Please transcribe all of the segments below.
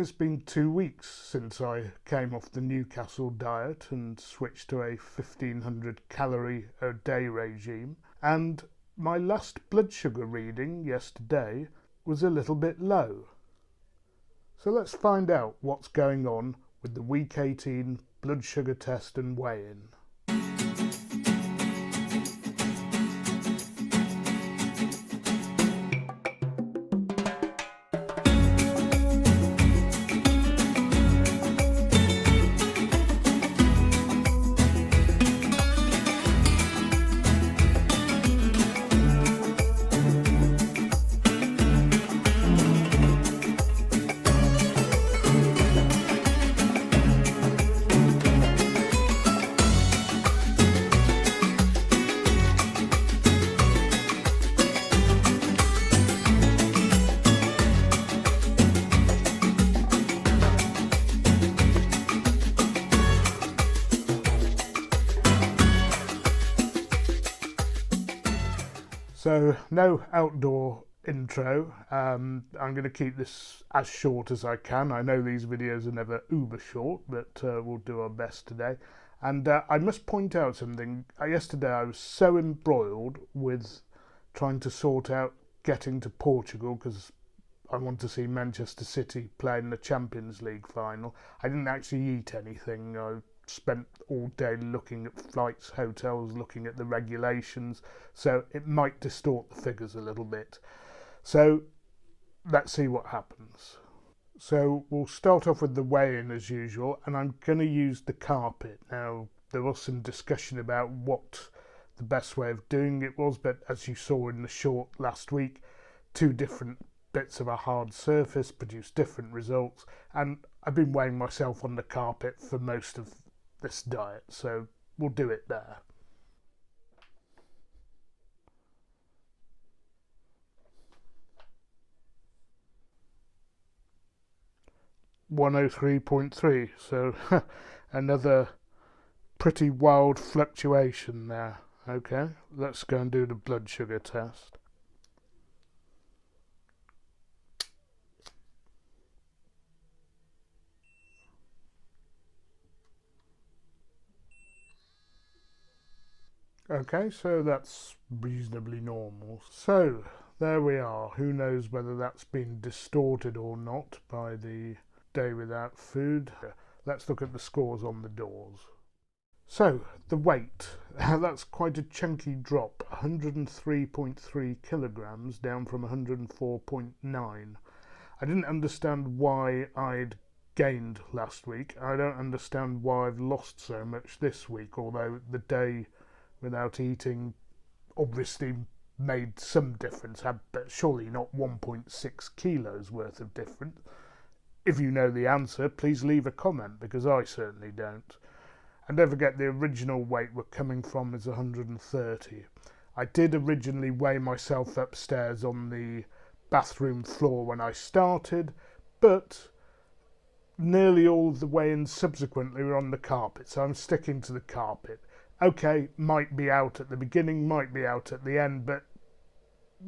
It's been 2 weeks since I came off the Newcastle Diet and switched to a 1500 calorie a day regime, and my last blood sugar reading yesterday was a little bit low. So let's find out what's going on with the week 18 blood sugar test and weigh-in. So no outdoor intro. I'm going to keep this as short as I can. I know these videos are never uber short, but we'll do our best today. And I must point out something. Yesterday I was so embroiled with trying to sort out getting to Portugal because I want to see Manchester City play in the Champions League final. I didn't actually eat anything. I spent all day looking at flights, hotels, looking at the regulations, so it might distort the figures a little bit. So let's see what happens. So we'll start off with the weigh-in as usual, and I'm going to use the carpet. Now, there was some discussion about what the best way of doing it was, but as you saw in the short last week, two different bits of a hard surface produce different results, and I've been weighing myself on the carpet for most of this diet, so we'll do it there. (103.3), so another pretty wild fluctuation there. Okay, let's go and do the blood sugar test. Okay, so that's reasonably normal. So there we are. Who knows whether that's been distorted or not by the day without food. Let's look at the scores on the doors. So the weight, that's quite a chunky drop, 103.3 kilograms down from 104.9. I didn't understand why I'd gained last week. I don't understand why I've lost so much this week, although the day without eating obviously made some difference, but surely not 1.6 kilos worth of difference. If you know the answer, please leave a comment, because I certainly don't. And don't forget, the original weight we're coming from is 130. I did originally weigh myself upstairs on the bathroom floor when I started, but nearly all of the weigh-ins subsequently were on the carpet, so I'm sticking to the carpet. Okay, might be out at the beginning, might be out at the end, but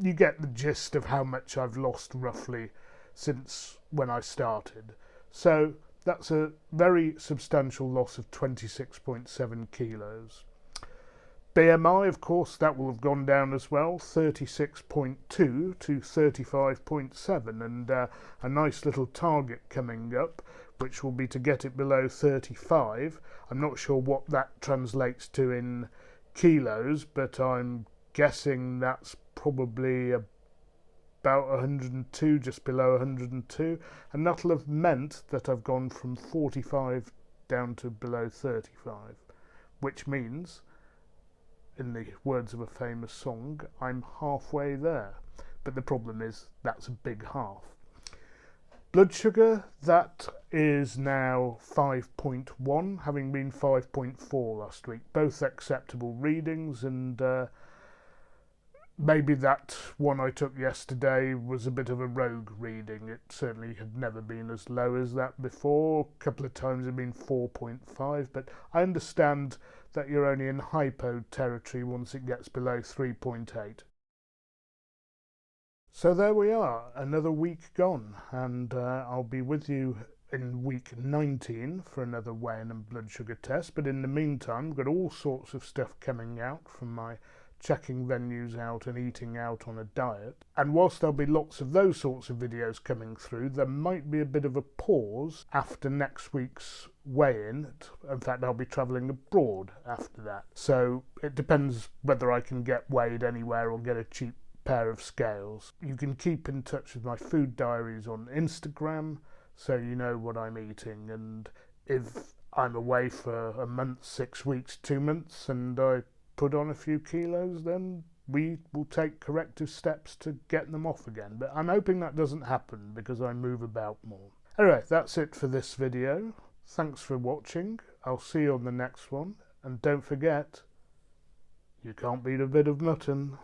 you get the gist of how much I've lost roughly since when I started. So that's a very substantial loss of 26.7 kilos. BMI, of course, that will have gone down as well, 36.2 to 35.7, and a nice little target coming up, which will be to get it below 35. I'm not sure what that translates to in kilos, but I'm guessing that's probably about 102, just below 102, and that'll have meant that I've gone from 45 down to below 35, which means, in the words of a famous song, I'm halfway there. But the problem is, that's a big half. Blood sugar, that is now 5.1, having been 5.4 last week. Both acceptable readings, and maybe that one I took yesterday was a bit of a rogue reading. It certainly had never been as low as that before. A couple of times it had been 4.5, but I understand that you're only in hypo territory once it gets below 3.8. So there we are, another week gone, and I'll be with you in week 19 for another weighing and blood sugar test. But in the meantime, I've got all sorts of stuff coming out from my checking venues out and eating out on a diet. And whilst there'll be lots of those sorts of videos coming through, there might be a bit of a pause after next week's weigh-in. In fact, I'll be travelling abroad after that. So it depends whether I can get weighed anywhere or get a cheap pair of scales. You can keep in touch with my food diaries on Instagram, so you know what I'm eating, and if I'm away for a month, 6 weeks, 2 months, and I put on a few kilos, then we will take corrective steps to get them off again. But I'm hoping that doesn't happen because I move about more. Anyway, that's it for this video. Thanks for watching. I'll see you on the next one, and don't forget, you can't beat a bit of mutton.